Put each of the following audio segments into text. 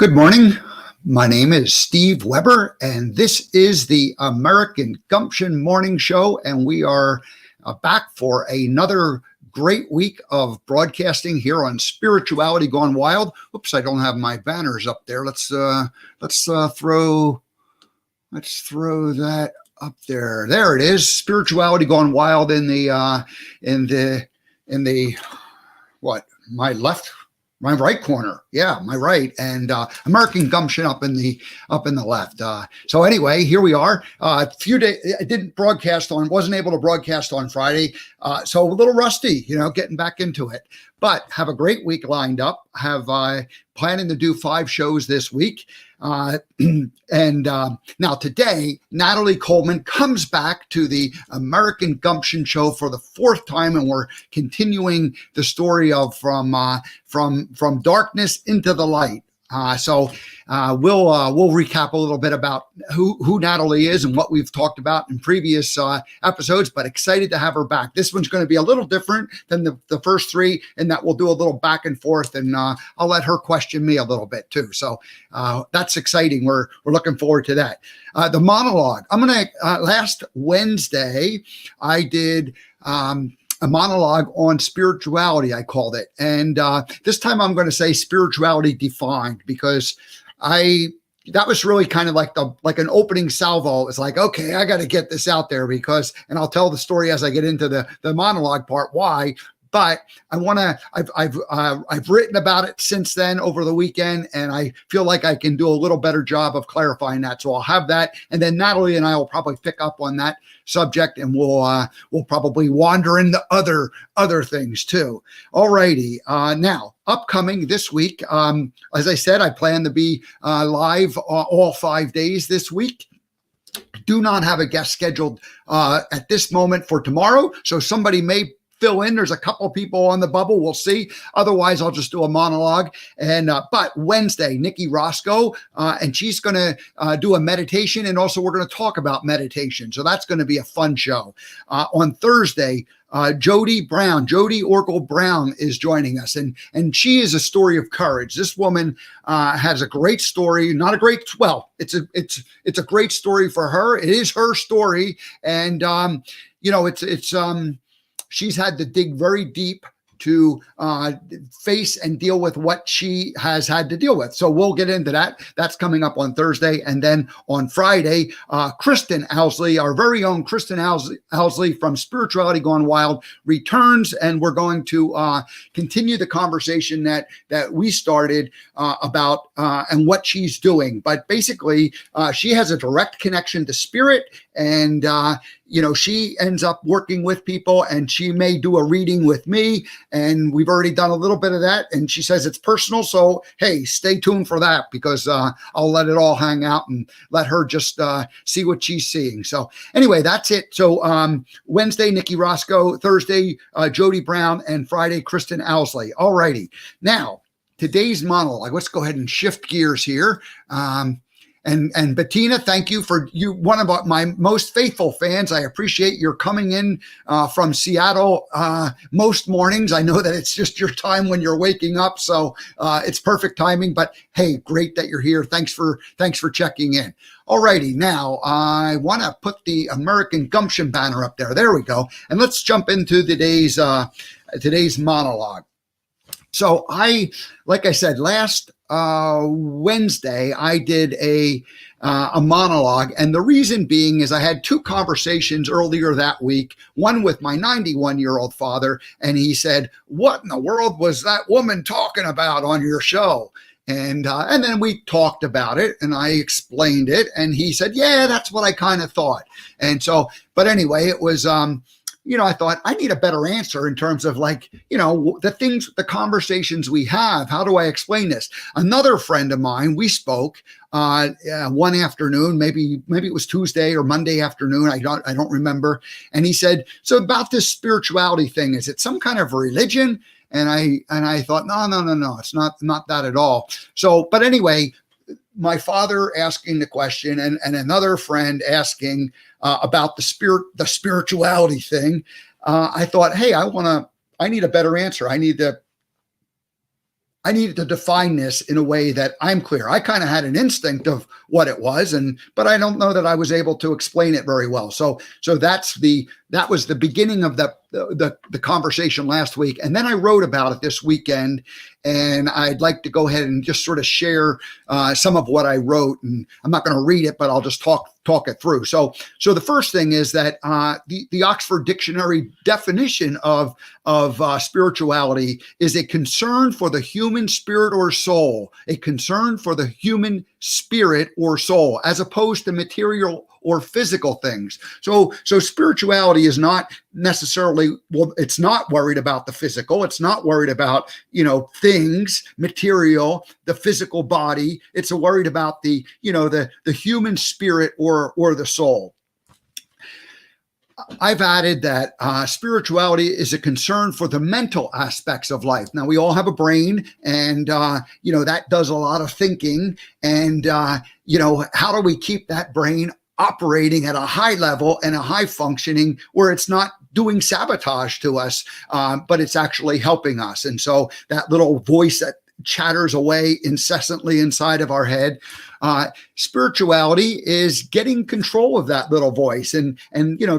Good morning. My name is Steve Weber, and this is the American Gumption Morning Show, and we are back for another great week of broadcasting here on Spirituality Gone Wild. Oops, I don't have my banners up there. Let's throw that up there. There it is. Spirituality Gone Wild in the what? My right corner. Yeah, my right. And American Gumption up in the left. So anyway, here we are. A few days, I wasn't able to broadcast on Friday. So a little rusty, getting back into it. But have a great week lined up. Planning to do 5 shows this week. Now today, Natalie Coleman comes back to the American Gumption Show for the 4th time, and we're continuing the story of from darkness into the light. So we'll recap a little bit about who Natalie is and what we've talked about in previous episodes, but excited to have her back. This one's going to be a little different than the first 3, in that we'll do a little back and forth, and I'll let her question me a little bit too. So that's exciting. We're looking forward to that. The monologue. Last Wednesday, I did a monologue on spirituality, I called it. And this time I'm going to say spirituality defined, because that was really kind of like an opening salvo. It was like, okay, I got to get this out there and I'll tell the story as I get into the monologue part, why. But I've written about it since then over the weekend, and I feel like I can do a little better job of clarifying that. So I'll have that, and then Natalie and I will probably pick up on that subject, and we'll probably wander into other things too. All righty. Now, upcoming this week, as I said, I plan to be live all 5 days this week. Do not have a guest scheduled at this moment for tomorrow, so somebody may fill in. There's a couple people on the bubble. We'll see. Otherwise, I'll just do a monologue. And but Wednesday, Nikki Roscoe, and she's going to do a meditation, and also we're going to talk about meditation. So that's going to be a fun show. On Thursday, Jody Orgel Brown is joining us, and she is a story of courage. This woman has a great story. It's a great story for her. It is her story, and she's had to dig very deep to face and deal with what she has had to deal with. So we'll get into that. That's coming up on Thursday. And then on Friday, Kristen Owsley, our very own Kristen Owsley from Spirituality Gone Wild, returns, and we're going to continue the conversation that we started about and what she's doing. But basically, she has a direct connection to spirit, and she ends up working with people, and she may do a reading with me, and we've already done a little bit of that, and she says it's personal. So, hey, stay tuned for that, because I'll let it all hang out and let her just see what she's seeing. So anyway, that's it. So Wednesday, Nikki Roscoe, Thursday, Jody Brown, and Friday, Kristen Owsley. All righty. Now, today's monologue. Let's go ahead and shift gears here. And Bettina, thank you one of my most faithful fans. I appreciate your coming in from Seattle most mornings. I know that it's just your time when you're waking up, so it's perfect timing. But hey, great that you're here. Thanks for checking in. All righty, now I want to put the American Gumption banner up there. There we go. And let's jump into today's monologue. So like I said, last Wednesday, I did a monologue, and the reason being is I had 2 conversations earlier that week, one with my 91-year-old father, and he said, "What in the world was that woman talking about on your show?" And then we talked about it, and I explained it, and he said, "Yeah, that's what I kind of thought." And so, but anyway, it was I thought I need a better answer in terms of the conversations we have. How do I explain this? Another friend of mine, we spoke one afternoon, maybe it was Tuesday or Monday afternoon. I don't remember. And he said, "So about this spirituality thing, is it some kind of religion?" And I thought, no, it's not that at all. So, but anyway, my father asking the question and another friend asking about the spirituality thing, I thought, hey, I need a better answer. I need to I needed to define this in a way that I'm clear. I kind of had an instinct of what it was, but I don't know that I was able to explain it very well. So that was the beginning of the conversation last week, and then I wrote about it this weekend. And I'd like to go ahead and just sort of share some of what I wrote. And I'm not going to read it, but I'll just talk it through. So the first thing is that the Oxford Dictionary definition of spirituality is a concern for the human spirit or soul, a concern for the human spirit or soul, as opposed to material or physical things. So spirituality is not necessarily, well, it's not worried about the physical. It's not worried about, things, material, the physical body. It's worried about the human spirit or the soul. I've added that spirituality is a concern for the mental aspects of life. Now, we all have a brain, and, that does a lot of thinking. And, how do we keep that brain operating at a high level and a high functioning where it's not doing sabotage to us, but it's actually helping us? And so that little voice that chatters away incessantly inside of our head, spirituality is getting control of that little voice and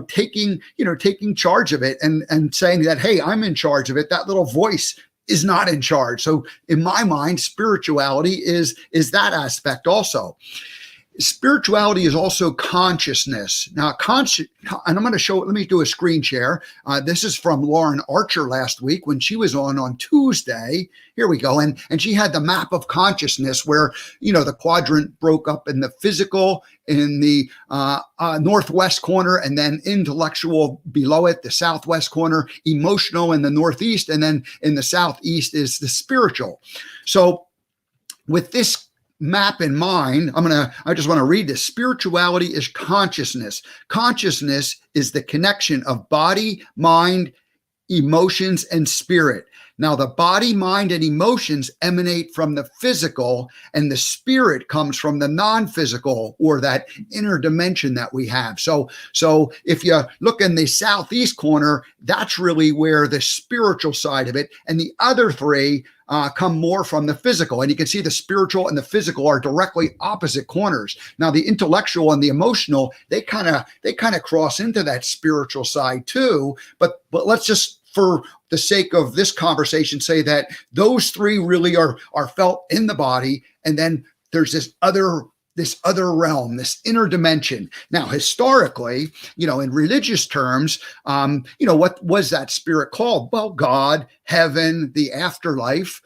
taking charge of it and saying that, hey, I'm in charge of it. That little voice is not in charge. So in my mind, spirituality is that aspect also. Spirituality is also consciousness. Now, and I'm going to show it. Let me do a screen share. This is from Lauren Archer last week when she was on Tuesday. Here we go. And she had the map of consciousness where, the quadrant broke up in the physical in the northwest corner, and then intellectual below it, the southwest corner, emotional in the northeast, and then in the southeast is the spiritual. So with this map in mind, I just want to read this. Spirituality is consciousness. Consciousness is the connection of body, mind, emotions, and spirit. Now, the body, mind, and emotions emanate from the physical, and the spirit comes from the non-physical, or that inner dimension that we have. So if you look in the southeast corner, that's really where the spiritual side of it, and the other three come more from the physical. And you can see the spiritual and the physical are directly opposite corners. Now, the intellectual and the emotional, they kind of cross into that spiritual side too. But let's just, for the sake of this conversation, say that those three really are felt in the body. And then there's this other realm, this inner dimension. Now, historically, in religious terms, what was that spirit called? Well, God, heaven, the afterlife.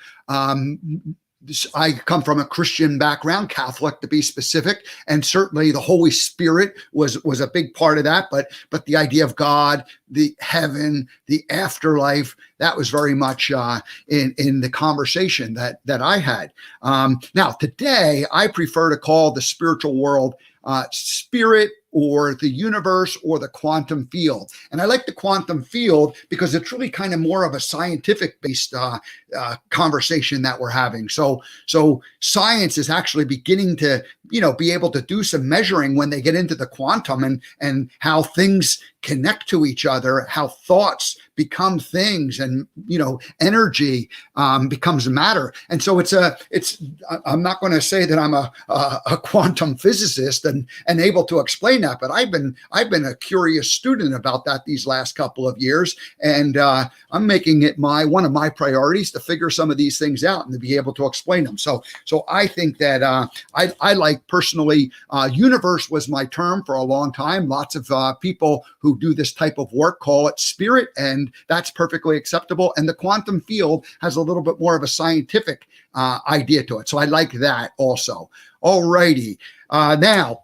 I come from a Christian background, Catholic to be specific, and certainly the Holy Spirit was a big part of that. But the idea of God, the heaven, the afterlife, that was very much in the conversation that I had. Now, today, I prefer to call the spiritual world spirit, or the universe, or the quantum field. And I like the quantum field because it's really kind of more of a scientific based conversation that we're having. So science is actually beginning to, be able to do some measuring when they get into the quantum and how things connect to each other, how thoughts become things, and energy becomes matter. And so I'm not going to say that I'm a quantum physicist and able to explain that, but I've been a curious student about that these last couple of years, and I'm making it one of my priorities to figure some of these things out and to be able to explain them. So I think that I like personally, universe was my term for a long time. Lots of people who do this type of work call it spirit, and that's perfectly acceptable. And the quantum field has a little bit more of a scientific idea to it. So I like that also. All righty. Now,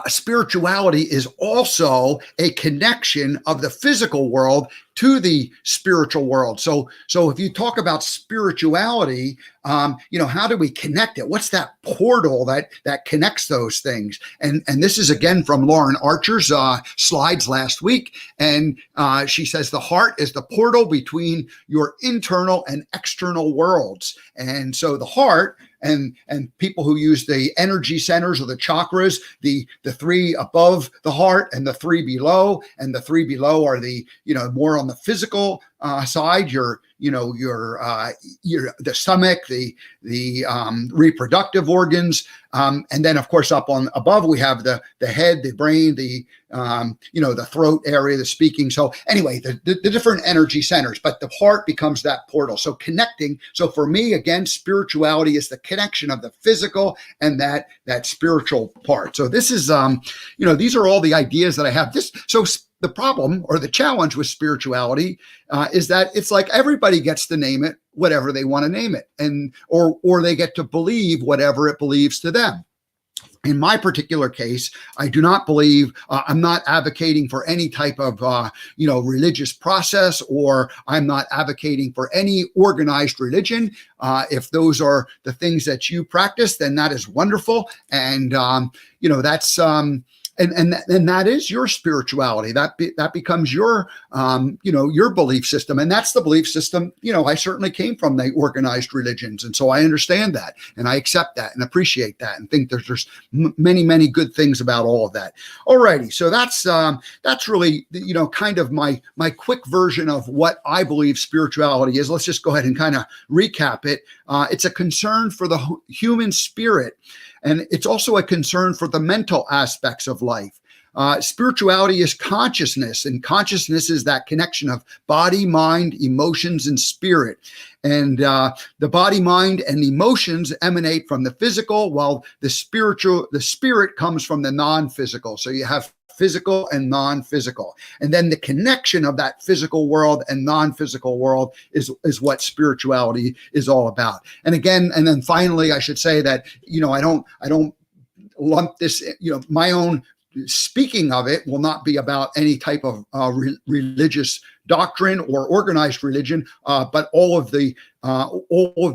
spirituality is also a connection of the physical world to the spiritual world. So if you talk about spirituality, how do we connect it? What's that portal that connects those things? And this is again from Lauren Archer's slides last week. And she says the heart is the portal between your internal and external worlds. And so the heart, and people who use the energy centers or the chakras, the three above the heart and the three below, and the three below are the more on the physical side, your the stomach, the reproductive organs, and then of course up on above we have the head, the brain, the throat area, the speaking. So anyway, the different energy centers, but the heart becomes that portal. So connecting. So for me, again, spirituality is the connection of the physical and that spiritual part. So this is these are all the ideas that I have. The problem or the challenge with spirituality is that it's like everybody gets to name it whatever they want to name it, and or they get to believe whatever it believes to them. In my particular case, I do not believe, I'm not advocating for any type of, religious process, or I'm not advocating for any organized religion. If those are the things that you practice, then that is wonderful. And, that's, and that is your spirituality. That becomes your, your belief system. And that's the belief system. I certainly came from the organized religions. And so I understand that, and I accept that and appreciate that, and think there's many, many good things about all of that. All righty. So that's really, kind of my quick version of what I believe spirituality is. Let's just go ahead and kind of recap it. It's a concern for the human spirit. And it's also a concern for the mental aspects of life. Spirituality is consciousness, and consciousness is that connection of body, mind, emotions, and spirit. And the body, mind, and emotions emanate from the physical, while the spirit comes from the non-physical. So you have physical and non-physical. And then the connection of that physical world and non-physical world is what spirituality is all about. And then finally, I should say that, I don't lump this, my own speaking of it will not be about any type of religious doctrine or organized religion, but all of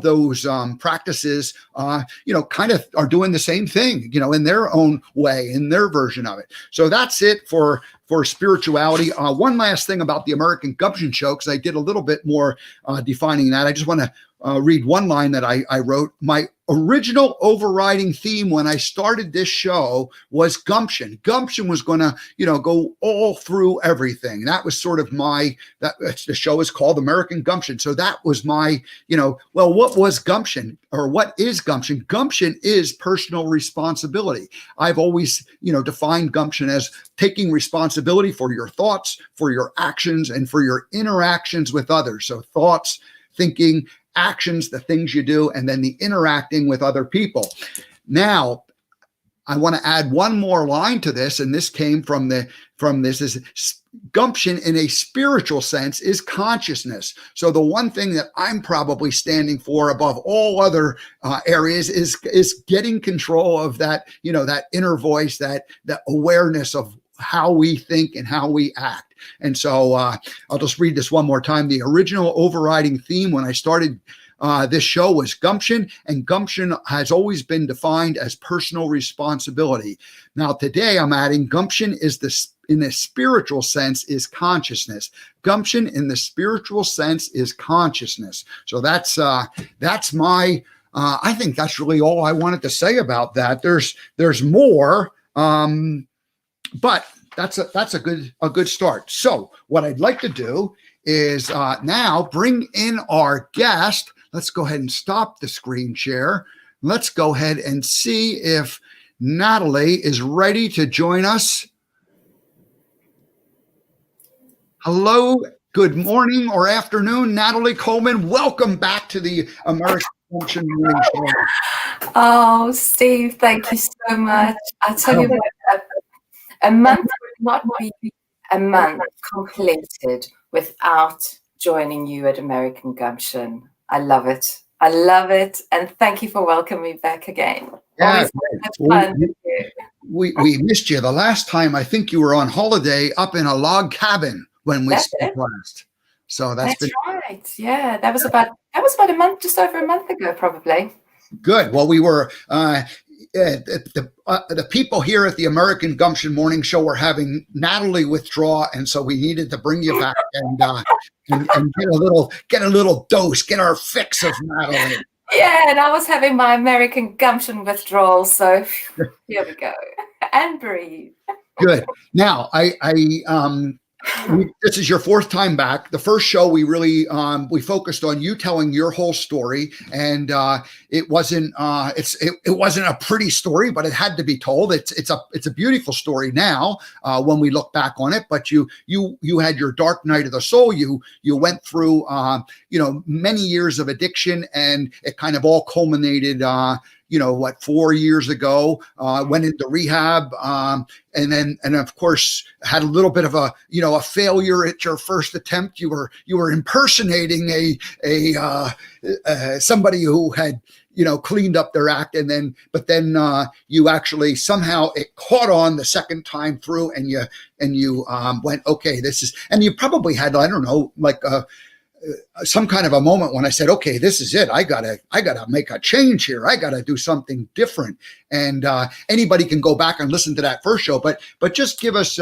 those practices, kind of are doing the same thing, in their own way, in their version of it. So that's it for spirituality. One last thing about the American Gumption show, because I did a little bit more defining that. I just want to read one line that I wrote. My original overriding theme when I started this show was Gumption. Gumption was going to, go all through everything. That was sort of the show is called American Gumption. So that was my, what was Gumption, or what is Gumption? Gumption is personal responsibility. I've always, defined Gumption as taking responsibility for your thoughts, for your actions, and for your interactions with others. So thoughts, thinking, actions, the things you do, and then the interacting with other people. Now, I want to add one more line to this, and this came from this is Gumption in a spiritual sense is consciousness. So the one thing that I'm probably standing for above all other areas is getting control of that, that inner voice, that awareness of how we think and how we act. And so I'll just read this one more time. The original overriding theme when I started this show was Gumption, and Gumption has always been defined as personal responsibility. Now today I'm adding Gumption in the spiritual sense is consciousness. Gumption in the spiritual sense is consciousness. So that's my I think that's really all I wanted to say about that. There's more. But that's a good start. So what I'd like to do is now bring in our guest. Let's go ahead and stop the screen share. Let's go ahead and see if Natalie is ready to join us. Hello, good morning or afternoon, Natalie Coleman. Welcome back to the American Gumption Morning Show. Oh, Steve, thank you so much. I tell you what, a month would not be a month completed without joining you at American Gumption. I love it. I love it. And thank you for welcoming me back again. Yeah, fun. We missed you. The last time I think you were on holiday up in a log cabin when we spoke last. So that's right. Yeah, that was about a month, just over a month ago, probably. Good. Well, we were the people here at the American Gumption Morning Show were having Natalie withdraw, and so we needed to bring you back and get a little dose, get our fix of Natalie. Yeah, and I was having my American Gumption withdrawal, so here we go. And breathe. Good. Now, I This is your fourth time back. The first show we really we focused on you telling your whole story, and it wasn't it wasn't a pretty story, but it had to be told. It's a beautiful story now when we look back on it. But you had your dark night of the soul. You went through many years of addiction, and it kind of all culminated 4 years ago, went into rehab, and of course had a little bit of a failure at your first attempt. You were impersonating a somebody who had cleaned up their act, but then you actually somehow it caught on the second time through, and you went, okay, this is, and you probably had, I don't know, like some kind of a moment when I said, okay, this is it. I gotta make a change here. I gotta do something different. And anybody can go back and listen to that first show, but just give us,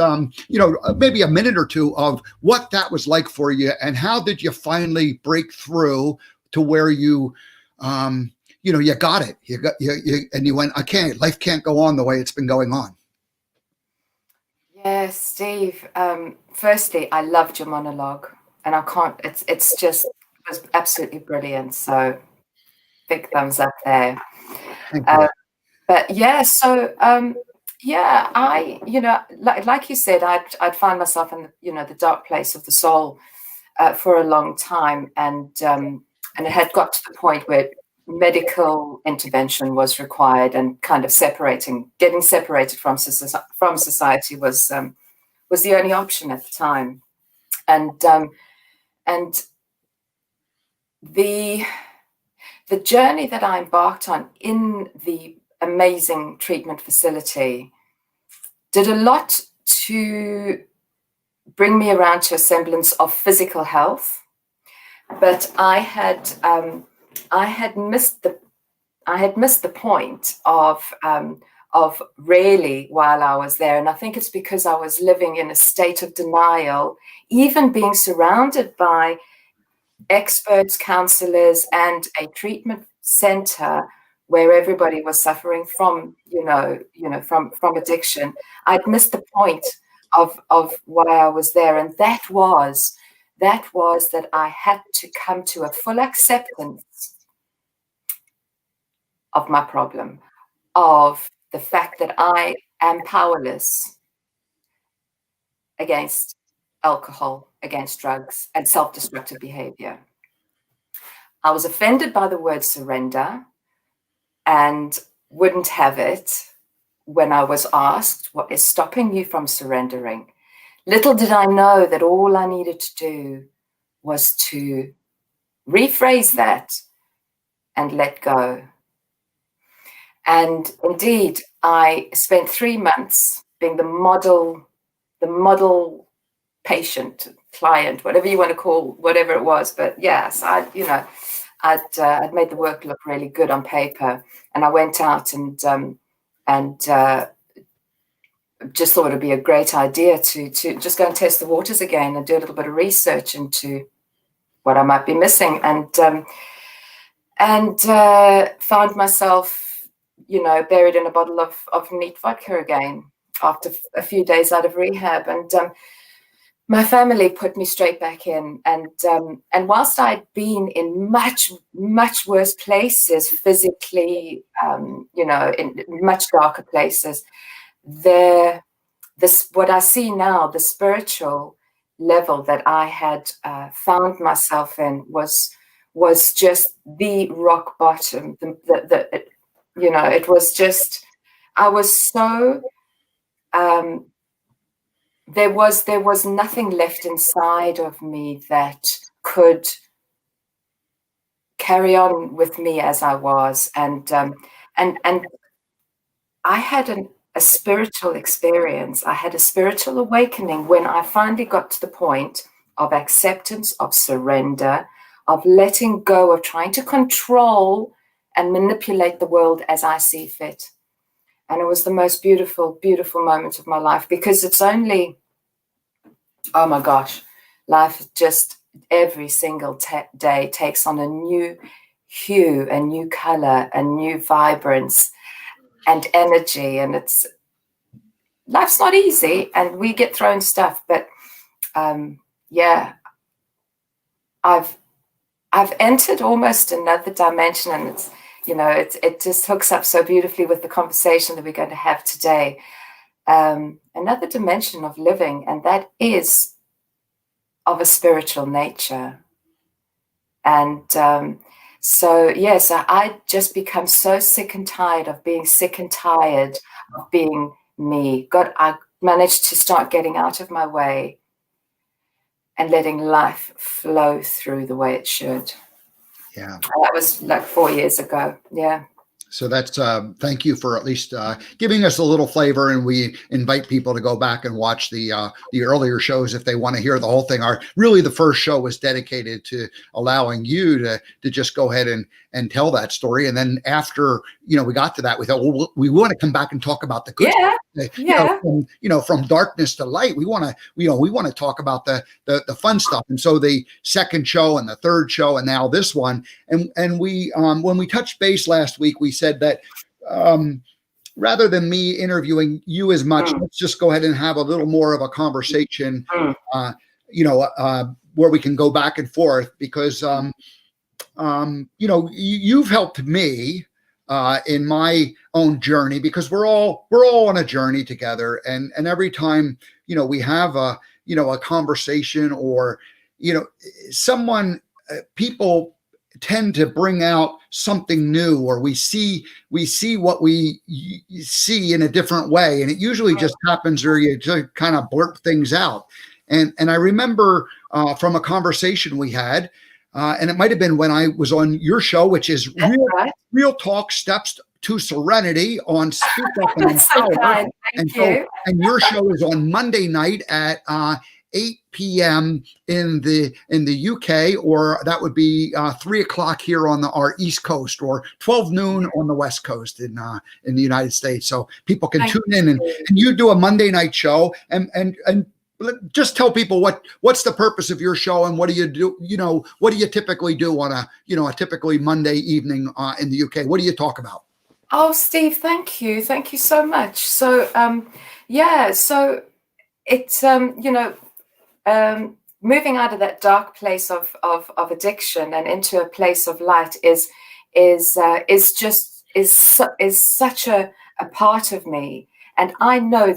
maybe a minute or two of what that was like for you, and how did you finally break through to where you got it. You went, life can't go on the way it's been going on. Yeah, Steve. Firstly, I loved your monologue. And I can't, it's just, it was absolutely brilliant. So big thumbs up there. But yeah, so, I, like you said, I'd find myself in, the dark place of the soul for a long time. And it had got to the point where medical intervention was required, and kind of getting separated from society was the only option at the time. And the journey that I embarked on in the amazing treatment facility did a lot to bring me around to a semblance of physical health, but I had missed the point of really while I was there. And I think it's because I was living in a state of denial, even being surrounded by experts, counselors, and a treatment center where everybody was suffering from, from addiction. I'd missed the point of why I was there. And that was that I had to come to a full acceptance of my problem, of the fact that I am powerless against alcohol, against drugs, and self-destructive behavior. I was offended by the word surrender and wouldn't have it when I was asked, what is stopping you from surrendering? Little did I know that all I needed to do was to rephrase that and let go. And indeed, I spent 3 months being the model patient, client, whatever you want to call whatever it was. But yes, I'd made the work look really good on paper, and I went out and just thought it'd be a great idea to just go and test the waters again and do a little bit of research into what I might be missing, and found myself, buried in a bottle of neat vodka again after a few days out of rehab. And my family put me straight back in. And whilst I'd been in much, much worse places physically, in much darker places, what I see now, the spiritual level that I had found myself in was just the rock bottom. It was just, I was so, there was nothing left inside of me that could carry on with me as I was. And I had a spiritual experience. I had a spiritual awakening when I finally got to the point of acceptance, of surrender, of letting go, of trying to control and manipulate the world as I see fit. And it was the most beautiful, beautiful moment of my life, because it's only, oh my gosh, life just every single day takes on a new hue, a new color, a new vibrance and energy. And life's not easy, and we get thrown stuff, but yeah, I've entered almost another dimension, and it's, it just hooks up so beautifully with the conversation that we're going to have today. Another dimension of living, and that is of a spiritual nature. And so I just become so sick and tired of being sick and tired of being me. I managed to start getting out of my way and letting life flow through the way it should. Yeah. And that was like 4 years ago. Yeah. So that's thank you for at least giving us a little flavor, and we invite people to go back and watch the earlier shows if they want to hear the whole thing. Really the first show was dedicated to allowing you to just go ahead and tell that story, and then after we got to that, we thought, well, we want to come back and talk about the good stuff. From darkness to light. We want to talk about the fun stuff. And so the second show and the third show and now this one, and we when we touched base last week, we said that rather than me interviewing you as much, let's just go ahead and have a little more of a conversation, where we can go back and forth, because you've helped me in my own journey, because we're all on a journey together, and every time we have a conversation, or someone, people tend to bring out something new, or we see what we see in a different way, and it usually just happens, or you just kind of blurt things out. And I remember from a conversation we had, and it might have been when I was on your show, which is Real Talk Steps to Serenity on Speak Up and Empower. And your show is on Monday night at 8 p.m. in the UK, or that would be 3 o'clock here on our East Coast, or 12 noon on the West Coast in the United States. So people can tune in, and you do a Monday night show, and just tell people what's the purpose of your show, and what do you do? What do you typically do on a typically Monday evening in the UK? What do you talk about? Oh, Steve, thank you so much. So so it's moving out of that dark place of addiction and into a place of light is such a part of me, and I know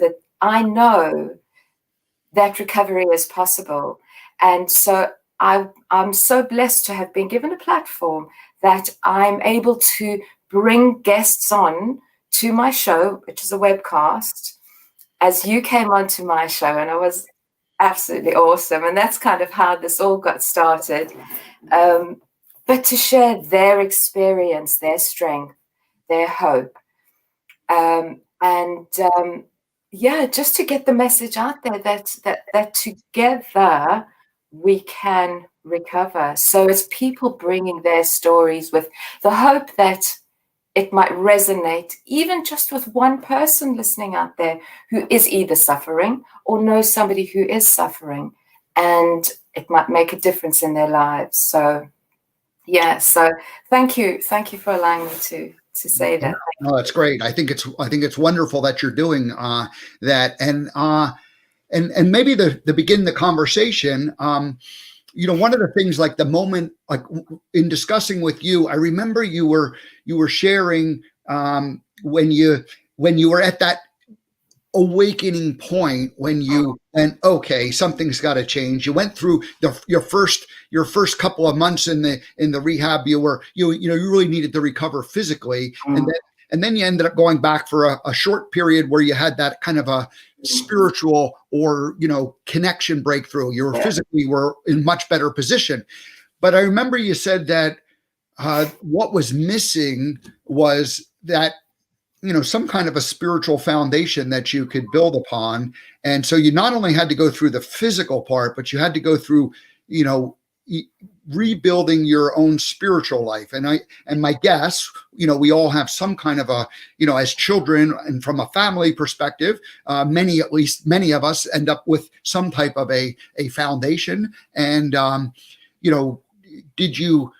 that recovery is possible. And so I'm so blessed to have been given a platform that I'm able to bring guests on to my show, which is a webcast, as you came onto my show, and it was absolutely awesome. And that's kind of how this all got started. But to share their experience, their strength, their hope, just to get the message out there that together we can recover. So it's people bringing their stories with the hope that it might resonate, even just with one person listening out there who is either suffering or knows somebody who is suffering, and it might make a difference in their lives. So thank you for allowing me to say that. No, that's great. I think it's wonderful that you're doing that, and maybe to begin the conversation, one of the things, like the moment, like in discussing with you, I remember you were sharing when you were at that awakening point, when you went, okay, something's got to change. You went through your first couple of months in the rehab. You really needed to recover physically, and then you ended up going back for a short period where you had that kind of a spiritual or connection breakthrough. You were physically were in much better position. But I remember you said that what was missing was that some kind of a spiritual foundation that you could build upon. And so you not only had to go through the physical part, but you had to go through rebuilding your own spiritual life. And my guess, we all have some kind of a, as children, and from a family perspective, many of us end up with some type of a foundation. And did you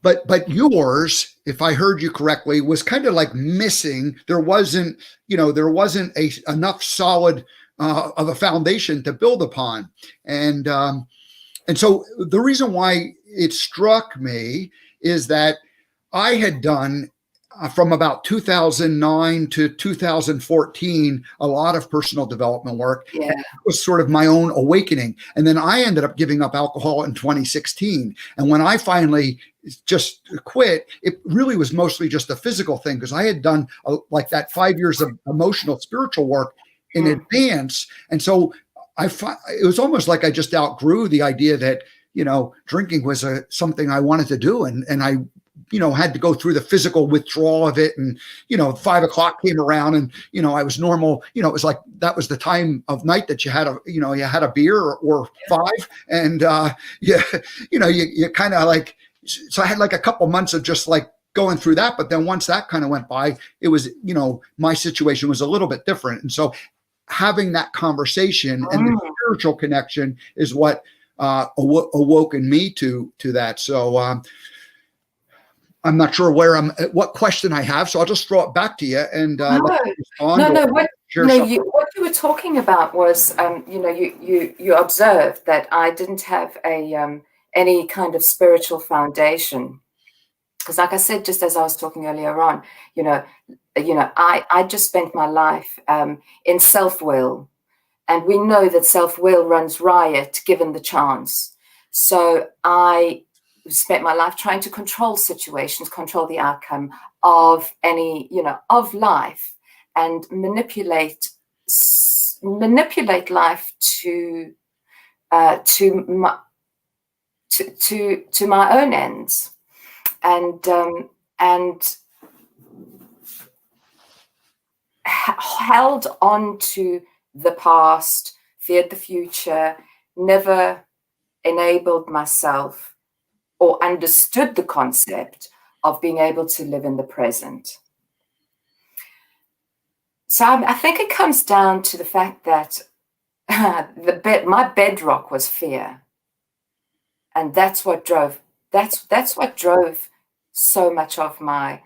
but yours, if I heard you correctly, was kind of like missing. There wasn't enough solid of a foundation to build upon. And so the reason why it struck me is that I had done from about 2009 to 2014 a lot of personal development work. Yeah. It was sort of my own awakening. And then I ended up giving up alcohol in 2016. And when I finally just quit, it really was mostly just a physical thing, because I had done like that 5 years of emotional, spiritual work in advance. And so it was almost like I just outgrew the idea that, drinking was something I wanted to do. And I, had to go through the physical withdrawal of it. And, 5 o'clock came around and, I was normal. It was like, that was the time of night that you had a beer or 5. And, you kind of like, so I had like a couple months of just like going through that. But then once that kind of went by, it was, my situation was a little bit different. And so having that conversation and the spiritual connection is what awoken me to that. So I'm not sure what question I have, so I'll just throw it back to you and respond. What you were talking about was, you observed that I didn't have any kind of spiritual foundation, because, like I said, just as I was talking earlier on, I just spent my life in self-will, and we know that self-will runs riot given the chance. So I spent my life trying to control situations, control the outcome of of life, and manipulate life to my own ends, and held on to the past, feared the future, never enabled myself or understood the concept of being able to live in the present. So I think it comes down to the fact that my bedrock was fear, and that's what drove so much of my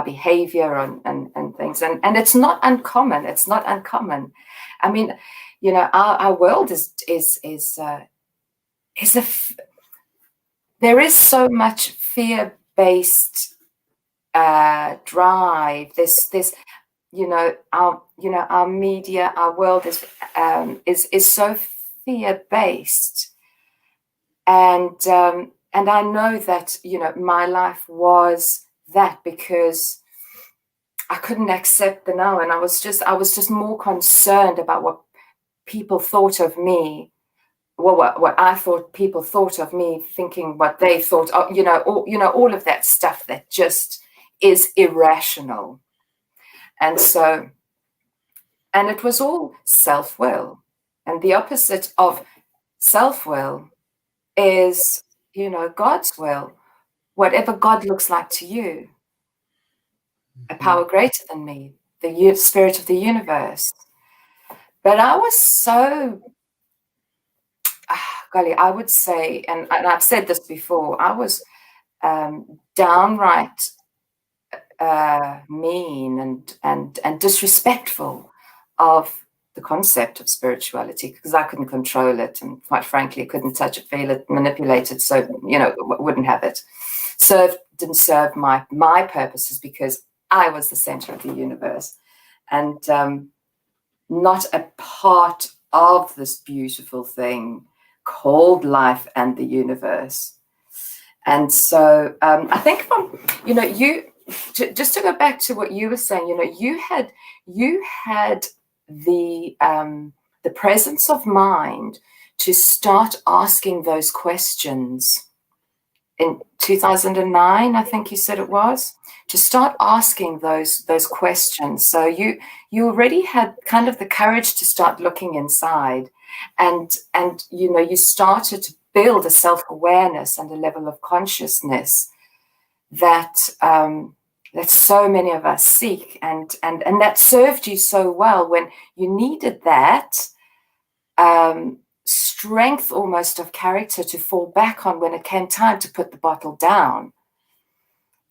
behavior and things, and it's not uncommon. It's not uncommon. I mean, our world there is so much fear-based drive. This our media, our world is so fear-based, and I know that my life was that, because I couldn't accept the no, and I was just more concerned about what people thought of me. Well, what I thought people thought of me, thinking what they thought, all of that stuff that just is irrational. And so, and it was all self-will. And the opposite of self-will is, God's will. Whatever God looks like to you, a power greater than me, the spirit of the universe. But I was so, I would say, and I've said this before, I was downright mean and disrespectful of the concept of spirituality, because I couldn't control it, and quite frankly, couldn't touch it, feel it, manipulate it, so wouldn't have it. Didn't serve my purposes, because I was the center of the universe, and not a part of this beautiful thing called life and the universe. And so I think just to go back to what you were saying, you had the presence of mind to start asking those questions in 2009, I think you said it was, to start asking those questions. So you already had kind of the courage to start looking inside, and you started to build a self-awareness and a level of consciousness that so many of us seek, and that served you so well when you needed that strength almost of character to fall back on when it came time to put the bottle down.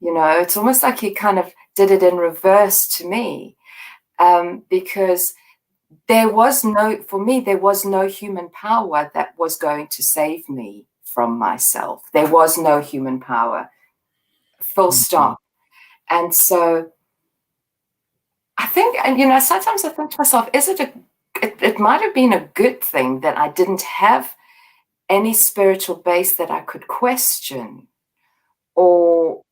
It's almost like you kind of did it in reverse to me, because for me, there was no human power that was going to save me from myself. There was no human power, full stop. And so I think, and sometimes I think to myself, it might have been a good thing that I didn't have any spiritual base that I could question or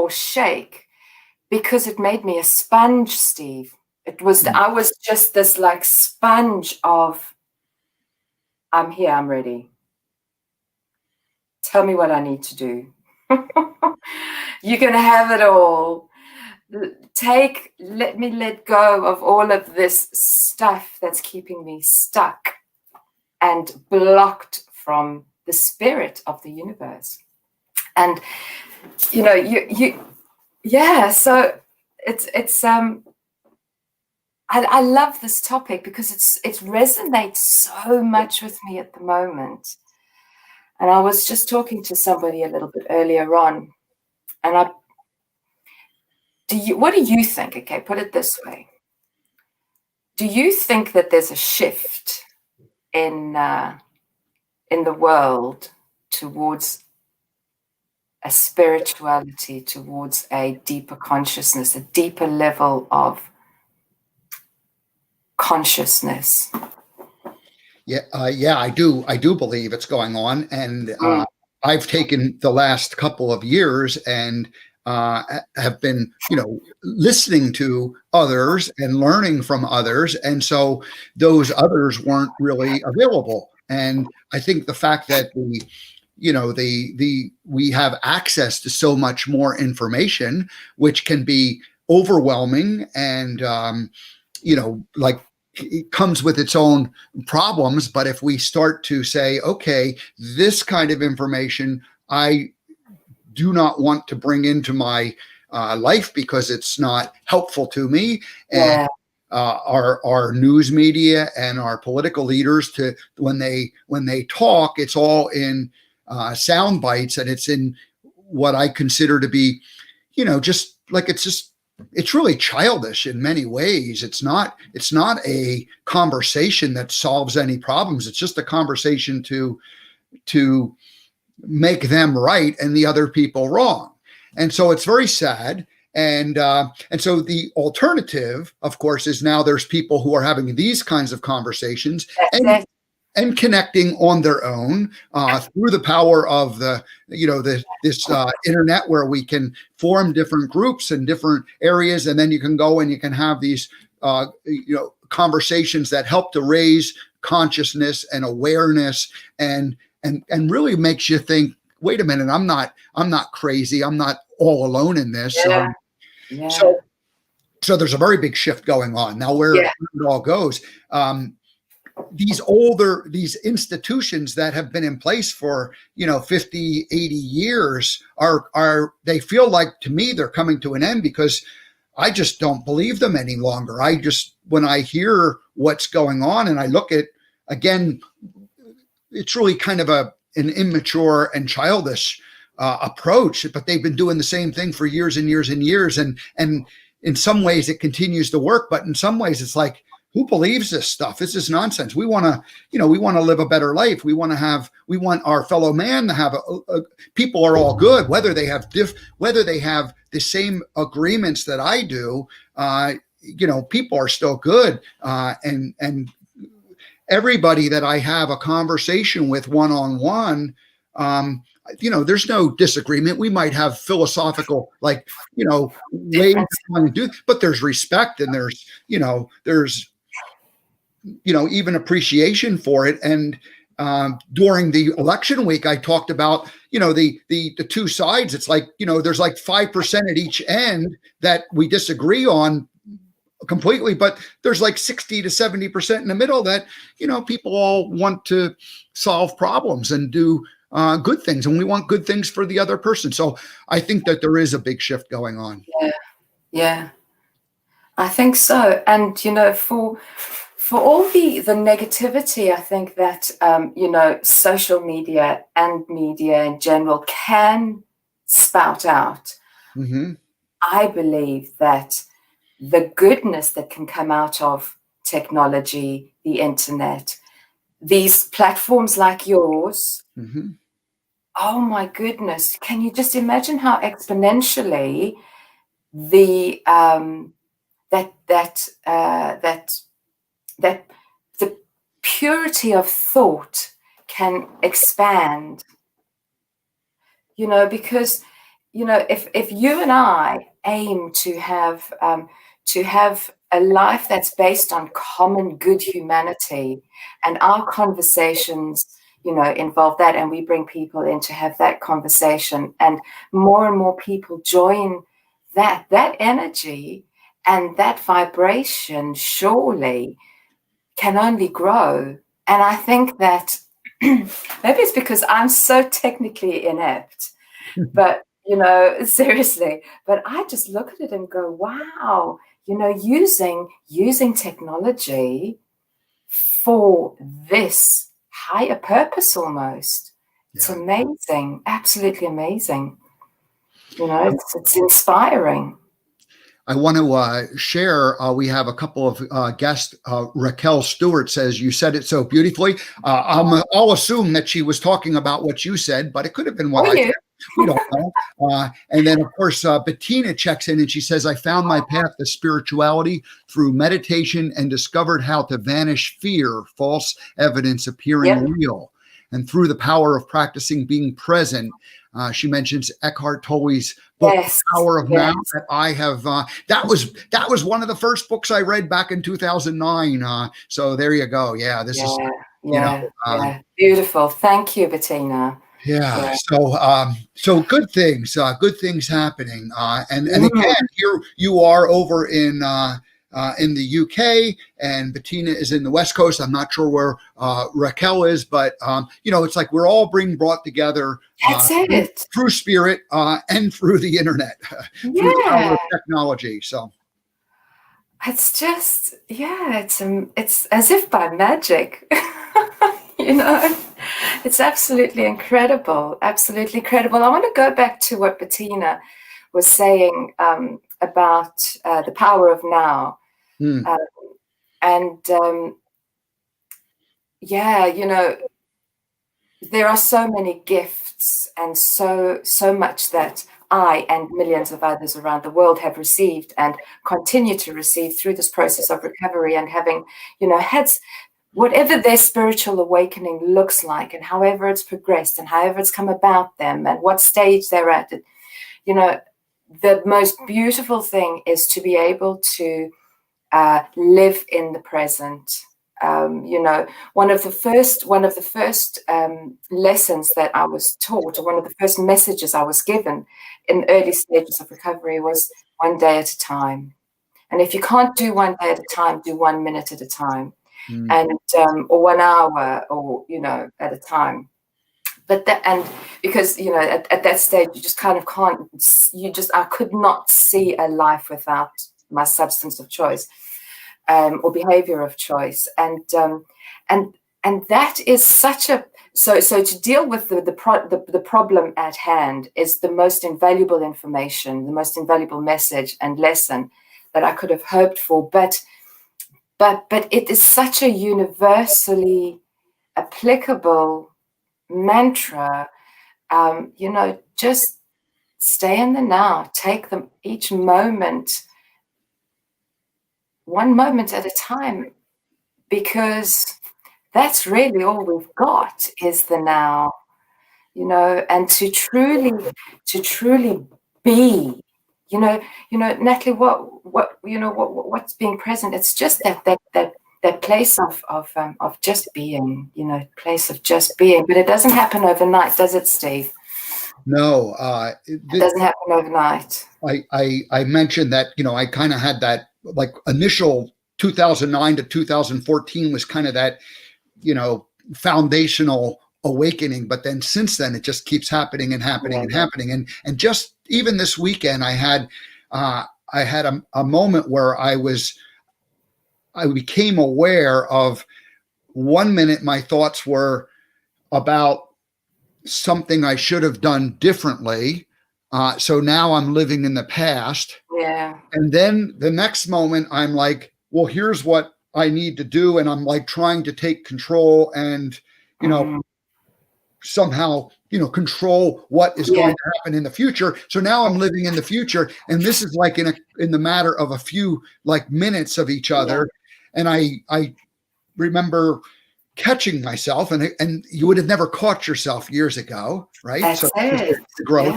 shake, because it made me a sponge, Steve. I was just this like sponge of, I'm here, I'm ready. Tell me what I need to do. You can have it all. Let me let go of all of this stuff that's keeping me stuck and blocked from the spirit of the universe. And so it's I love this topic because it resonates so much with me at the moment. And I was just talking to somebody a little bit earlier on, and what do you think? Okay, put it this way. Do you think that there's a shift in the world towards a spirituality, towards a deeper consciousness, a deeper level of consciousness? Yeah, I do believe it's going on, and I've taken the last couple of years and have been, listening to others and learning from others, and so those others weren't really available. And I think the fact that we have access to so much more information, which can be overwhelming, and like, it comes with its own problems. But if we start to say, okay, this kind of information I do not want to bring into my life because it's not helpful to me, and our news media and our political leaders, when they talk, it's all in sound bites, and it's in what I consider to be, it's really childish in many ways. It's not a conversation that solves any problems. It's just a conversation to make them right and the other people wrong. And so it's very sad. And so the alternative, of course, is now there's people who are having these kinds of conversations and connecting on their own through the power of this internet, where we can form different groups in different areas, and then you can go and you can have these conversations that help to raise consciousness and awareness, and really makes you think, wait a minute, I'm not crazy, I'm not all alone in this. So there's a very big shift going on now. Where it all goes, these institutions that have been in place for 50, 80 years they feel like, to me, they're coming to an end, because I just don't believe them any longer. When I hear what's going on and I look at, again, it's really kind of an immature and childish approach, but they've been doing the same thing for years and years and years. And in some ways it continues to work, but in some ways it's like, who believes this stuff? This is nonsense. We want to live a better life. We want our fellow man to have people are all good, whether they have the same agreements that I do. People are still good, and everybody that I have a conversation with one-on-one, there's no disagreement. We might have philosophical, ways to do, but there's respect, and there's even appreciation for it. And during the election week, I talked about, the two sides. It's like, there's like 5% at each end that we disagree on completely, but there's like 60 to 70% in the middle that, people all want to solve problems and do good things, and we want good things for the other person. So I think that there is a big shift going on. Yeah, I think so. And, for all the negativity, I think that, social media and media in general can spout out. Mm-hmm. I believe that the goodness that can come out of technology, the internet, these platforms like yours. Mm-hmm. Oh my goodness! Can you just imagine how exponentially the that the purity of thought can expand? You know, because if you and I aim to have a life that's based on common good humanity, and our conversations, involve that, and we bring people in to have that conversation, and more people join that energy and that vibration, surely can only grow. And I think that maybe it's because I'm so technically inept, but seriously, but I just look at it and go, wow, using technology for this higher purpose almost. It's amazing, absolutely amazing. It's inspiring. I want to share, we have a couple of guests. Raquel Stewart says, you said it so beautifully. I'll assume that she was talking about what you said, but it could have been what I said. We don't know. And then, of course, Bettina checks in and she says, I found my path to spirituality through meditation and discovered how to vanish fear, false evidence appearing real. And through the power of practicing being present, she mentions Eckhart Tolle's book, Power of Now, that I have. That was one of the first books I read back in 2009. So there you go. Yeah, this is beautiful. Thank you, Bettina. Yeah. So good things happening. And again, here you are over in the UK, and Bettina is in the West Coast. I'm not sure where Raquel is, but it's like we're all being brought together through spirit and through the internet, through the power of technology. So it's just it's as if by magic. It's absolutely incredible. Absolutely incredible. I want to go back to what Bettina was saying about the power of now. There are so many gifts and so much that I and millions of others around the world have received and continue to receive through this process of recovery, and having, had whatever their spiritual awakening looks like, and however it's progressed and however it's come about them and what stage they're at. The most beautiful thing is to be able to live in the present. One of the first lessons that I was taught, or one of the first messages I was given in early stages of recovery, was one day at a time. And if you can't do one day at a time, do 1 minute at a time. And or 1 hour, or at a time. But because at that stage you just kind of can't. I could not see a life without my substance of choice, or behavior of choice, and that is such a so to deal with the problem at hand is the most invaluable information, the most invaluable message and lesson that I could have hoped for, but it is such a universally applicable mantra. Just stay in the now, take them each moment, 1 moment at a time, because that's really all we've got is the now, and to truly be, Natalie, what's being present? It's just that place of just being, place of just being. But it doesn't happen overnight, does it, Steve? No, it doesn't happen overnight. I mentioned that, I kind of had that like initial 2009 to 2014 was kind of that, foundational awakening. But then since then, it just keeps happening and happening and happening. And just even this weekend, I had a moment where I became aware of 1 minute my thoughts were about something I should have done differently. So now I'm living in the past. Yeah. And then the next moment I'm like, well, here's what I need to do, and I'm like trying to take control and, you know, somehow, you know, control what is going to happen in the future. So now I'm living in the future, and this is like in the matter of a few like minutes of each other. And I remember catching myself, and you would have never caught yourself years ago, right? That's so it. the growth.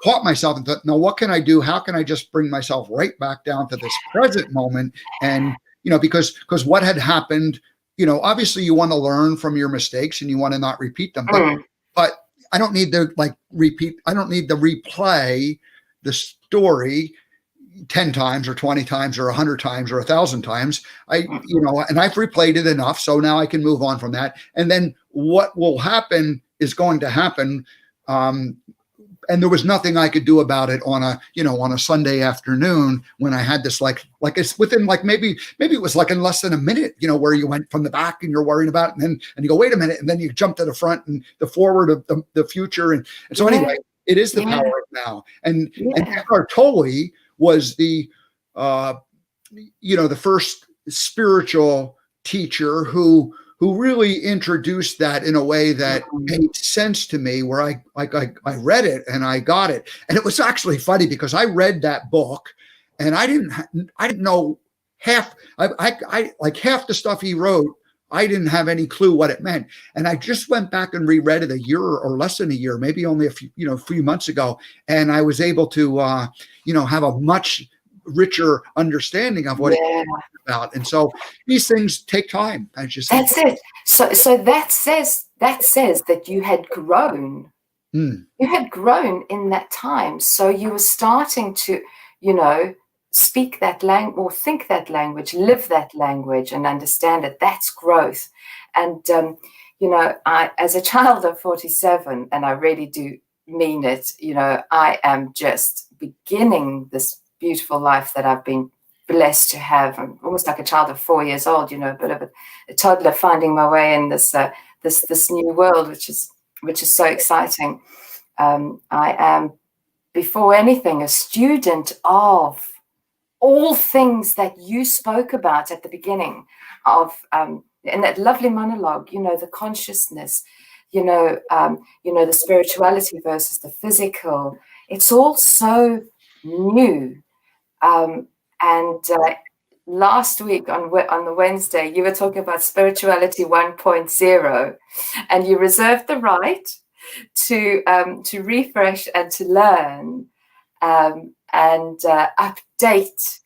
Caught myself and thought, no, what can I do? How can I just bring myself right back down to this present moment? And, you know, because what had happened, you know, obviously you want to learn from your mistakes and you want to not repeat them, but I don't need to like repeat. I don't need to replay the story 10 times or 20 times or 100 times or 1,000 times. You know, and I've replayed it enough. So now I can move on from that. And then what will happen is going to happen. And there was nothing I could do about it on a Sunday afternoon when I had this like it's within like maybe it was like in less than a minute, you know, where you went from the back and you're worrying about it, and you go, wait a minute, and then you jump to the front and the forward of the future. And so anyway, it is the power of now. And Eckhart Tolle was the the first spiritual teacher who really introduced that in a way that made sense to me, where I read it and I got it. And it was actually funny because I read that book and I didn't know half, I like half the stuff he wrote. I didn't have any clue what it meant. And I just went back and reread it a year or less than a year, maybe only a few months ago. And I was able to, have a much richer understanding of what it's about. And so these things take time. That's it. So that says that you had grown. You had grown in that time. So you were starting to, speak that language or think that language, live that language and understand it. That's growth. And, I, as a child of 47, and I really do mean it, I am just beginning this beautiful life that I've been blessed to have. I'm almost like a child of 4 years old, a bit of a toddler finding my way in this new world, which is so exciting. I am, before anything, a student of all things that you spoke about at the beginning of in that lovely monologue, the consciousness, the spirituality versus the physical. It's all so new. And last week on the Wednesday, you were talking about spirituality 1.0, and you reserved the right to refresh and to learn and update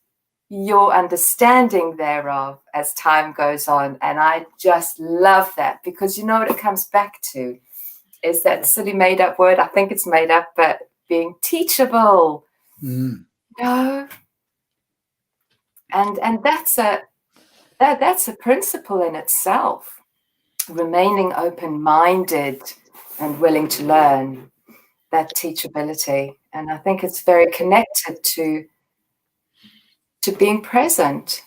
your understanding thereof as time goes on. And I just love that, because what it comes back to is that silly made up word. I think it's made up, but being teachable. And that's a principle in itself, remaining open-minded and willing to learn, that teachability. And I think it's very connected to being present.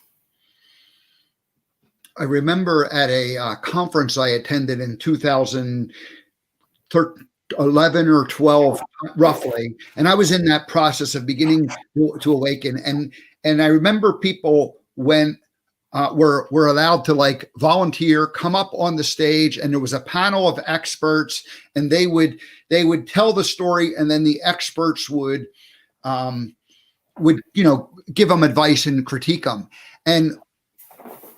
I remember at a conference I attended in 2011 or 12, roughly, and I was in that process of beginning to awaken. And I remember people when were allowed to like volunteer, come up on the stage, and there was a panel of experts, and they would tell the story, and then the experts would give them advice and critique them. And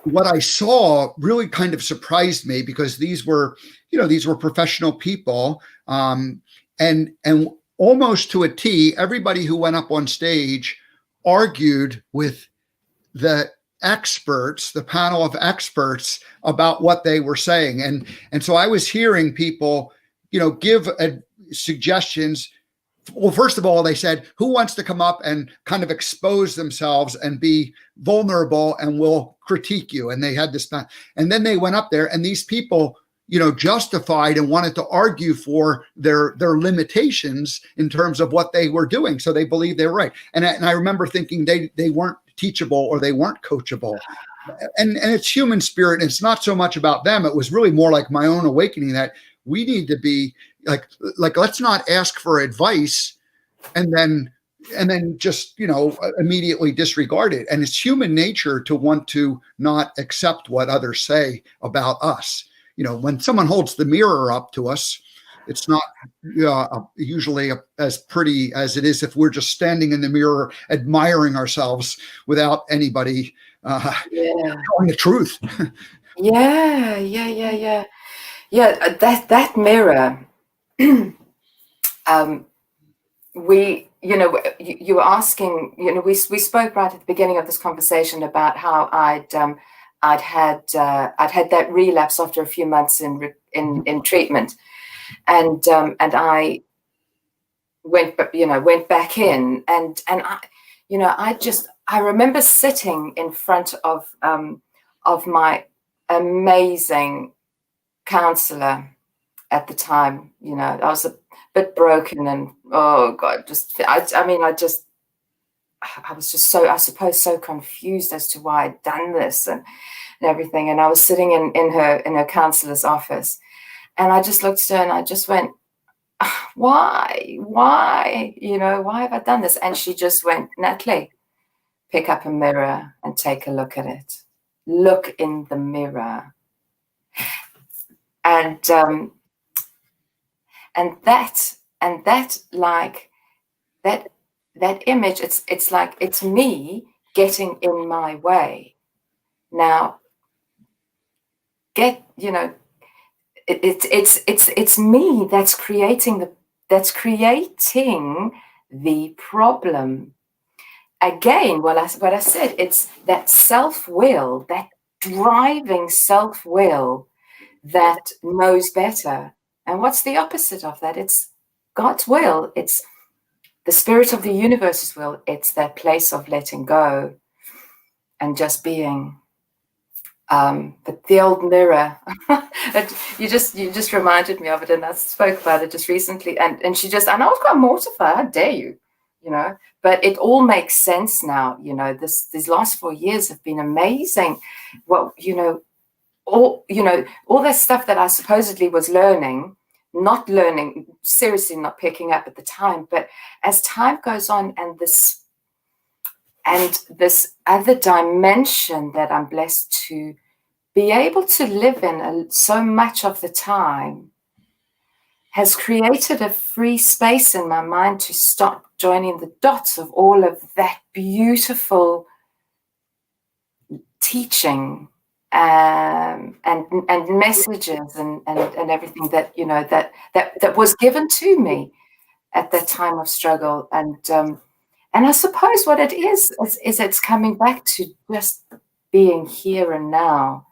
what I saw really kind of surprised me, because these were professional people, and almost to a T, everybody who went up on stage argued with the experts, the panel of experts, about what they were saying. And so I was hearing people, give suggestions. Well, first of all, they said, who wants to come up and kind of expose themselves and be vulnerable, and we'll critique you. And they had this, and then they went up there, and these people, justified and wanted to argue for their limitations in terms of what they were doing. So they believed they were right. And I remember thinking they weren't teachable, or they weren't coachable. And it's human spirit. And it's not so much about them. It was really more like my own awakening, that we need to be like, let's not ask for advice and then, and then just, immediately disregard it. And it's human nature to want to not accept what others say about us. When someone holds the mirror up to us, it's not usually as pretty as it is if we're just standing in the mirror admiring ourselves without anybody telling the truth. Yeah. That mirror. You were asking. We spoke right at the beginning of this conversation about how I'd had that relapse after a few months in treatment. And I went back in, and I remember sitting in front of my amazing counselor at the time. I was a bit broken, and oh God, I was just I suppose so confused as to why I'd done this and everything. And I was sitting in her counselor's office. And I just looked at her and I just went, why? Why have I done this? And she just went, Natalie, pick up a mirror and take a look at it. Look in the mirror. And that image, it's like it's me getting in my way. Now, it's me that's creating the problem. Again, what I said, it's that self-will, that driving self-will that knows better. And what's the opposite of that? It's God's will. It's the spirit of the universe's will. It's that place of letting go and just being. But the old mirror, you just reminded me of it, and I spoke about it just recently, and I was quite mortified. How dare you, But it all makes sense now. These last 4 years have been amazing. Well, all that stuff that I supposedly was not learning, seriously not picking up at the time. But as time goes on, and this other dimension that I'm blessed to be able to live in so much of the time has created a free space in my mind to start joining the dots of all of that beautiful teaching and messages and everything that was given to me at that time of struggle. And I suppose what it is it's coming back to just being here and now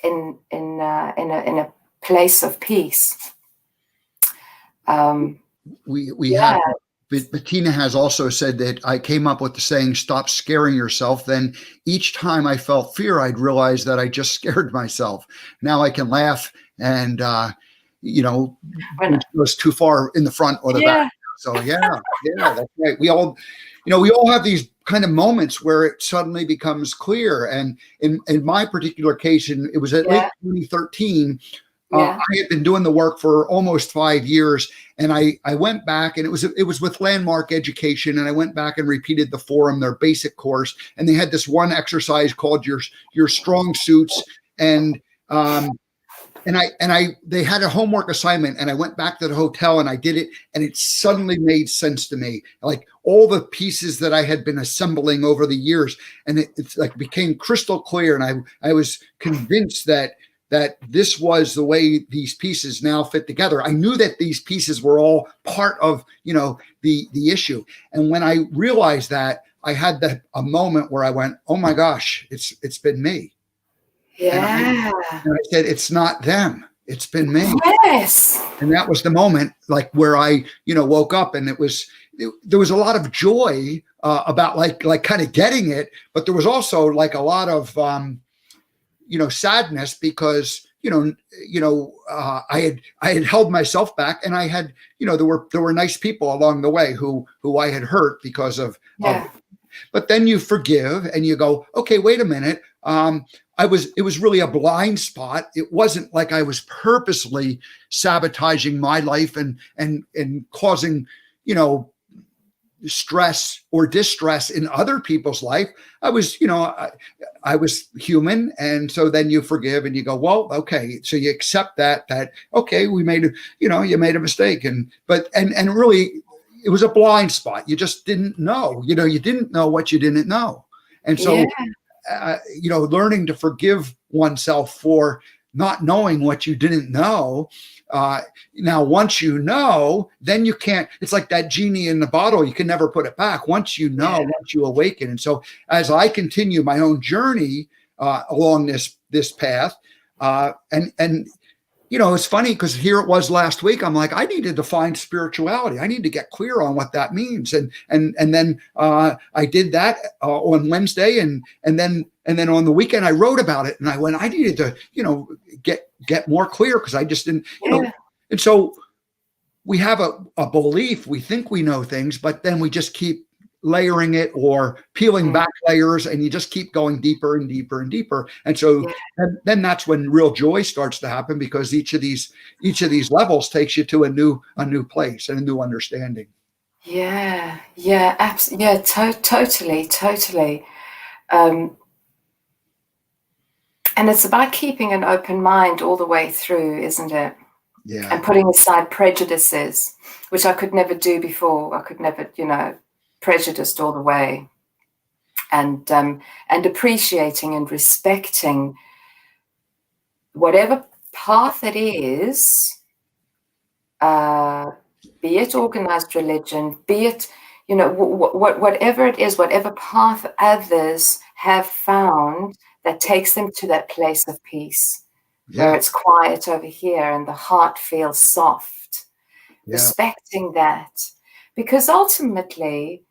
in a place of peace. We have, Bettina has also said that I came up with the saying, stop scaring yourself. Then each time I felt fear, I'd realize that I just scared myself. Now I can laugh and, it goes too far in the front or the back. So yeah, that's right. We all have these kind of moments where it suddenly becomes clear. And in my particular case, it was at late 2013. I had been doing the work for almost 5 years, and I went back, and it was with Landmark Education, and I went back and repeated the forum, their basic course, and they had this one exercise called your strong suits, and they had a homework assignment, and I went back to the hotel and I did it, and it suddenly made sense to me, like all the pieces that I had been assembling over the years, and it's like became crystal clear, and I was convinced that this was the way these pieces now fit together. I knew that these pieces were all part of, the issue. And when I realized that, I had a moment where I went, oh my gosh, it's been me. Yeah. And I said, it's not them. It's been me. Yes. And that was the moment like where I, woke up, and there was a lot of joy about like kind of getting it. But there was also like a lot of, sadness because, I had held myself back, and I had, there were nice people along the way who I had hurt because of, but then you forgive and you go, okay, wait a minute. It was really a blind spot. It wasn't like I was purposely sabotaging my life and causing, stress or distress in other people's life. I was, I was human. And so then you forgive and you go, well, okay. So you accept that, okay, you made a mistake. And really it was a blind spot. You just didn't know, you didn't know what you didn't know. And so, learning to forgive oneself for not knowing what you didn't know. Now, once you know, then you can't, it's like that genie in the bottle. You can never put it back. Once you know, once you awaken. And so as I continue my own journey along this path, and it's funny because here it was last week. I'm like, I need to define spirituality. I need to get clear on what that means. And then I did that on Wednesday, and then on the weekend I wrote about it. And I needed to, get more clear because I just didn't, And so we have a belief. We think we know things, but then we just keep layering it or peeling back layers, and you just keep going deeper and deeper and deeper. And so then that's when real joy starts to happen, because each of these levels takes you to a new place and a new understanding. Totally. And it's about keeping an open mind all the way through, isn't it? Yeah. And putting aside prejudices, which I could never do before. I could never, prejudiced all the way, and appreciating and respecting whatever path it is, be it organized religion, be it, whatever it is, whatever path others have found that takes them to that place of peace, where it's quiet over here and the heart feels soft, respecting that. Because ultimately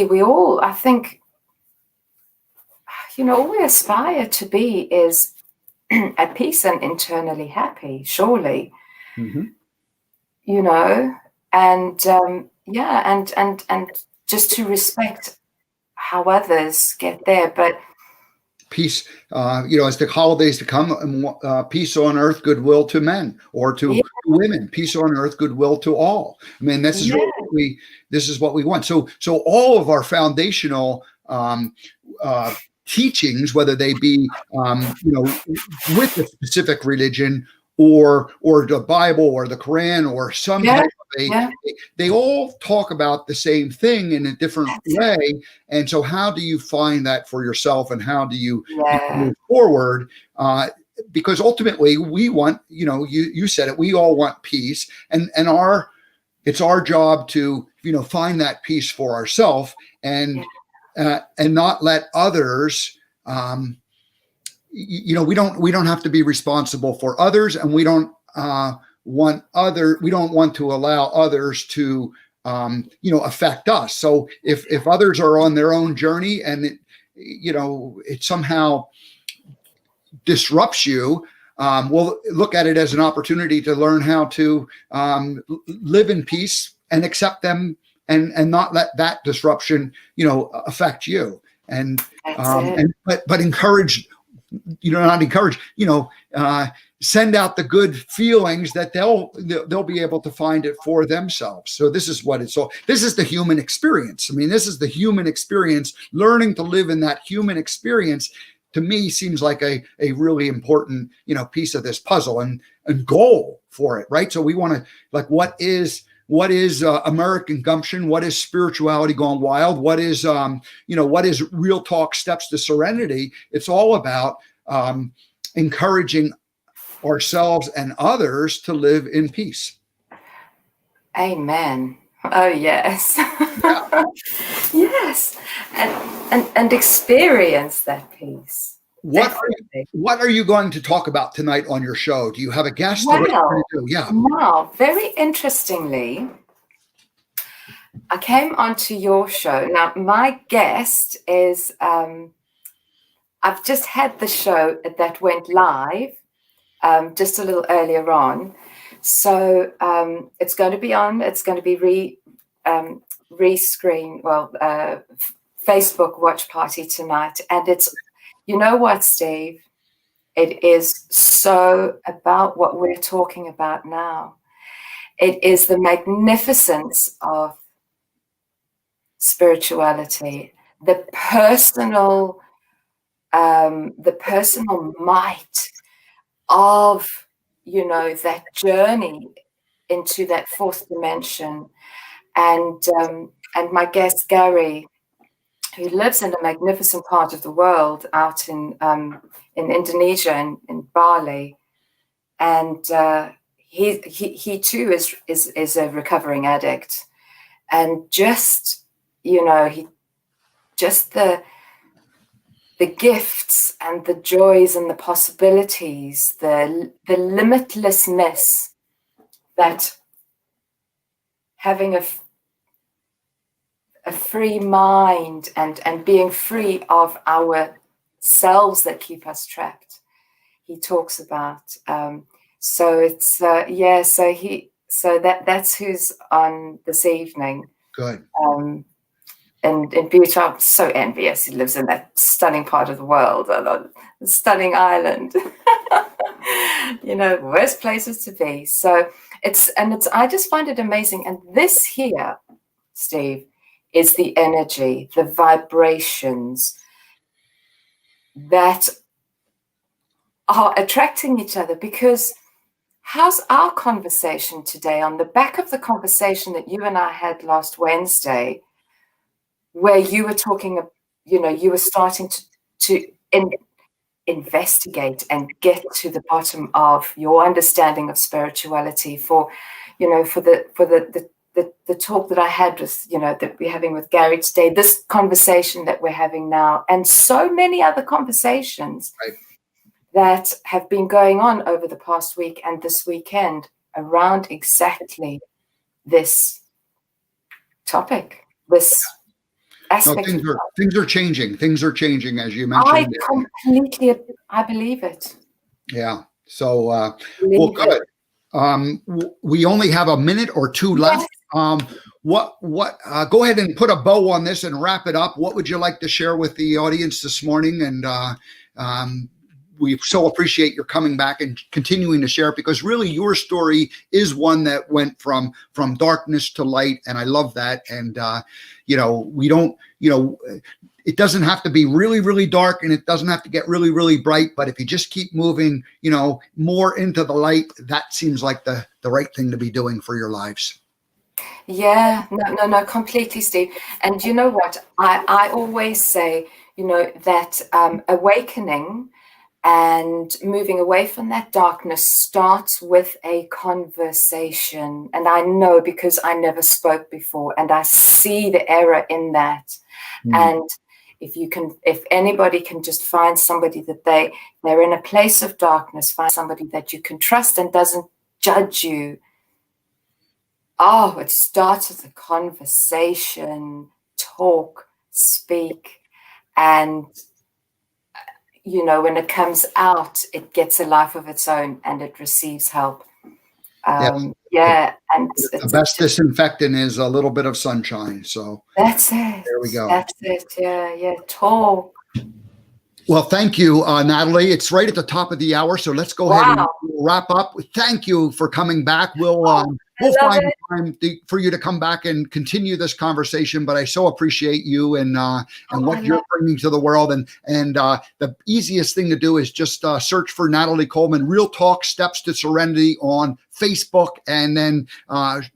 we all, I think, all we aspire to be is at peace and internally happy, surely. Mm-hmm. And just to respect how others get there. But peace, as the holidays to come, peace on earth, goodwill to men, or to women, peace on earth, goodwill to all. I mean, this is what we want. So all of our foundational teachings, whether they be, with the specific religion or the Bible or the Quran or some type of they all talk about the same thing in a different way. And so how do you find that for yourself, and how do you move forward? Because ultimately we want, you said it, we all want peace, and it's our job to, find that peace for ourselves, and not let others, we don't have to be responsible for others, and we don't want to allow others to affect us. So if others are on their own journey and it somehow disrupts you, we'll look at it as an opportunity to learn how to live in peace and accept them, and not let that disruption affect you, but encourage, send out the good feelings that they'll be able to find it for themselves. So this is what it's all. This is the human experience. I mean, this is the human experience. Learning to live in that human experience, to me, seems like a really important, piece of this puzzle and goal for it, right? So we want to, like, what is American Gumption? What is spirituality gone wild? What is real talk steps to serenity? It's all about encouraging ourselves and others to live in peace. Amen. Oh yes. Yes. And experience that peace. What are you going to talk about tonight on your show? Do you have a guest? Wow. Very interestingly, I came onto your show. Now, my guest is, I've just had the show that went live just a little earlier on. So it's going to be re-screen, Facebook watch party tonight. And it's, you know what, Steve? It is so about what we're talking about now. It is the magnificence of spirituality, the personal might of, that journey into that fourth dimension. And my guest, Gary, who lives in a magnificent part of the world out in Indonesia, in Bali, and he too is a recovering addict, and just the gifts and the joys and the possibilities, the limitlessness that having a free mind and being free of ourselves that keep us trapped, he talks about. So it's that's who's on this evening. Good. And Butte, I'm so envious. He lives in that stunning part of the world, a stunning island. Worst places to be. So I just find it amazing. And this here, Steve, is the energy, the vibrations that are attracting each other. Because how's our conversation today, on the back of the conversation that you and I had last Wednesday, where you were talking, you were starting to investigate and get to the bottom of your understanding of spirituality for the talk that I had with, that we're having with Gary today, this conversation that we're having now, and so many other conversations right, that have been going on over the past week and this weekend around exactly this topic, this aspect. No, things are changing. Things are changing, as you mentioned. I believe it. Yeah. So, well, good. We only have a minute or two left. Yes. Go ahead and put a bow on this and wrap it up. What would you like to share with the audience this morning? And we so appreciate your coming back and continuing to share it, because really your story is one that went from darkness to light. And I love that. And, we don't, it doesn't have to be really, really dark, and it doesn't have to get really, really bright. But if you just keep moving, more into the light, that seems like the right thing to be doing for your lives. Yeah, no, completely, Steve. And you know what? I always say, that awakening and moving away from that darkness starts with a conversation. And I know, because I never spoke before, and I see the error in that. And if anybody can just find somebody that they're in a place of darkness, find somebody that you can trust and doesn't judge you. Oh, it starts with a conversation, talk, speak, and when it comes out, it gets a life of its own and it receives help. Yeah, and the best disinfectant is a little bit of sunshine. So that's it. There we go. That's it. Yeah. Talk. Well, thank you, Natalie. It's right at the top of the hour, so let's go ahead and wrap up. Thank you for coming back. We'll find time for you to come back and continue this conversation. But I so appreciate you and what you're bringing to the world. And the easiest thing to do is just search for Natalie Coleman, Real Talk Steps to Serenity on Facebook, and then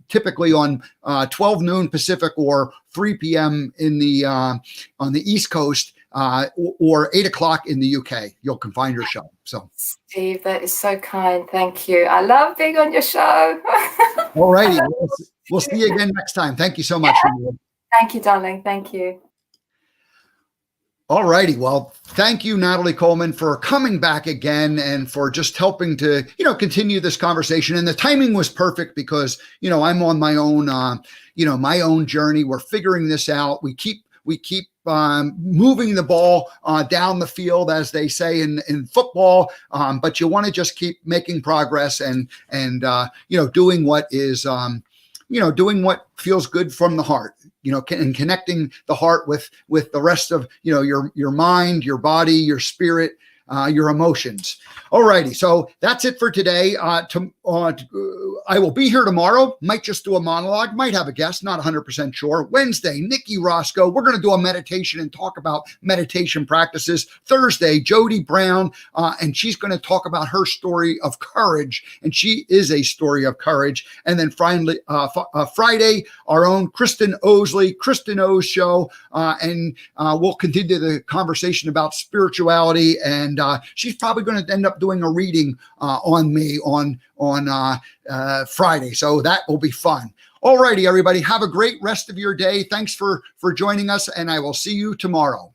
typically on 12 noon Pacific or 3 p.m. in the on the East Coast. Or 8 o'clock in the UK, you can find your show. So, Steve, that is so kind. Thank you. I love being on your show. All righty. We'll see you again next time. Thank you so much. Yeah. Thank you, darling. Thank you. All righty. Well, thank you, Natalie Coleman, for coming back again and for just helping to, continue this conversation. And the timing was perfect because, I'm on my own, my own journey. We're figuring this out. We keep moving the ball down the field, as they say in football, but you want to just keep making progress and doing what is doing what feels good from the heart, and connecting the heart with the rest of your mind, your body, your spirit, your emotions. Alrighty, so that's it for today. I will be here tomorrow. Might just do a monologue. Might have a guest. Not 100% sure. Wednesday, Nikki Roscoe. We're going to do a meditation and talk about meditation practices. Thursday, Jody Brown, and she's going to talk about her story of courage, and she is a story of courage. And then finally, Friday, our own Kristen Osley, Kristen O's show, and we'll continue the conversation about spirituality. And she's probably going to end up doing a reading on me on Friday, so that will be fun. All righty, everybody, have a great rest of your day. Thanks for joining us, and I will see you tomorrow.